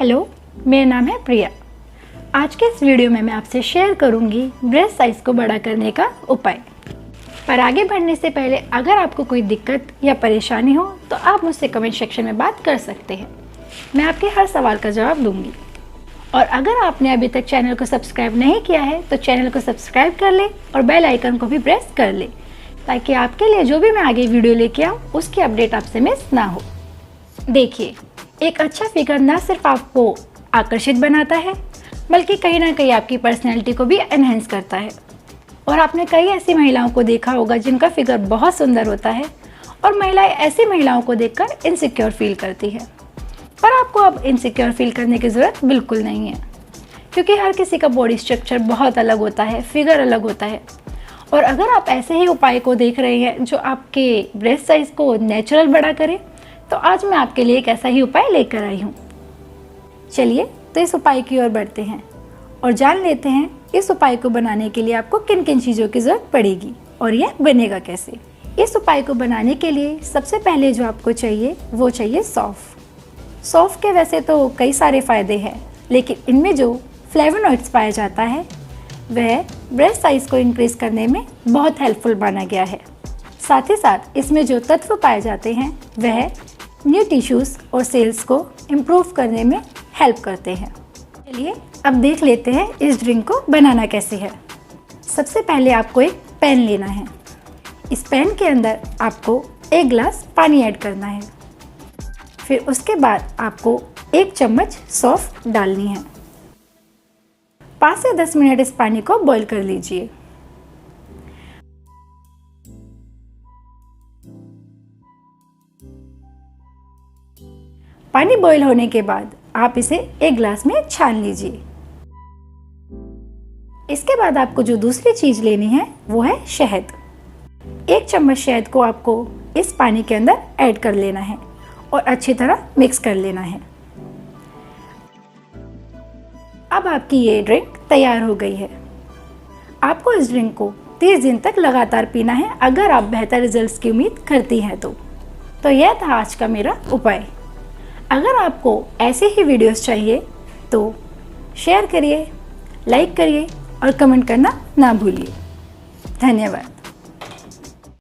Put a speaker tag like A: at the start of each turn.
A: Hello, मेरा नाम है प्रिया। आज के इस वीडियो में मैं आपसे शेयर करूंगी ब्रेस्ट साइज़ को बड़ा करने का उपाय। पर आगे बढ़ने से पहले अगर आपको कोई दिक्कत या परेशानी हो तो आप मुझसे कमेंट सेक्शन में बात कर सकते हैं। मैं आपके हर सवाल का जवाब दूंगी। और अगर आपने अभी तक चैनल को सब्सक्राइब नहीं किया है तो चैनल को सब्सक्राइब कर ले और बेल आइकन को भी प्रेस कर ले, ताकि आपके लिए जो भी मैं आगे वीडियो लेके आऊँ उसकी अपडेट आपसे मिस ना हो। देखिए, एक अच्छा फिगर ना सिर्फ आपको आकर्षित बनाता है बल्कि कहीं ना कहीं आपकी पर्सनैलिटी को भी एनहेंस करता है। और आपने कई ऐसी महिलाओं को देखा होगा जिनका फिगर बहुत सुंदर होता है और महिलाएं ऐसी महिलाओं को देखकर इनसिक्योर फील करती है। पर आपको अब इनसिक्योर फील करने की ज़रूरत बिल्कुल नहीं है, क्योंकि हर किसी का बॉडी स्ट्रक्चर बहुत अलग होता है, फिगर अलग होता है। और अगर आप ऐसे ही उपाय को देख रहे हैं जो आपके ब्रेस्ट साइज़ को नेचुरल बड़ा करे, तो आज मैं आपके लिए एक ऐसा ही उपाय लेकर आई हूँ। चलिए तो इस उपाय की ओर बढ़ते हैं और जान लेते हैं इस उपाय को बनाने के लिए आपको किन किन चीज़ों की ज़रूरत पड़ेगी और यह बनेगा कैसे। इस उपाय को बनाने के लिए सबसे पहले जो आपको चाहिए वो चाहिए सौंफ। सौंफ के वैसे तो कई सारे फ़ायदे हैं, लेकिन इनमें जो फ्लेवोनॉइड्स पाया जाता है वह ब्रेस्ट साइज़ को इंक्रीज़ करने में बहुत हेल्पफुल माना गया है। साथ ही साथ इसमें जो तत्व पाए जाते हैं वह न्यू टिश्यूज़ और सेल्स को इम्प्रूव करने में हेल्प करते हैं। चलिए अब देख लेते हैं इस ड्रिंक को बनाना कैसे है। सबसे पहले आपको एक पैन लेना है। इस पैन के अंदर आपको 1 गिलास पानी ऐड करना है। फिर उसके बाद आपको 1 चम्मच सौंफ डालनी है। 5 से 10 मिनट इस पानी को बॉईल कर लीजिए। पानी बॉईल होने के बाद आप इसे 1 गिलास में छान लीजिए। इसके बाद आपको जो दूसरी चीज़ लेनी है वो है शहद। 1 चम्मच शहद को आपको इस पानी के अंदर ऐड कर लेना है और अच्छी तरह मिक्स कर लेना है। अब आपकी ये ड्रिंक तैयार हो गई है। आपको इस ड्रिंक को 30 दिन तक लगातार पीना है अगर आप बेहतर रिजल्ट्स की उम्मीद करती हैं तो यह था आज का मेरा उपाय। अगर आपको ऐसे ही वीडियोस चाहिए तो शेयर करिए, लाइक करिए और कमेंट करना ना भूलिए। धन्यवाद।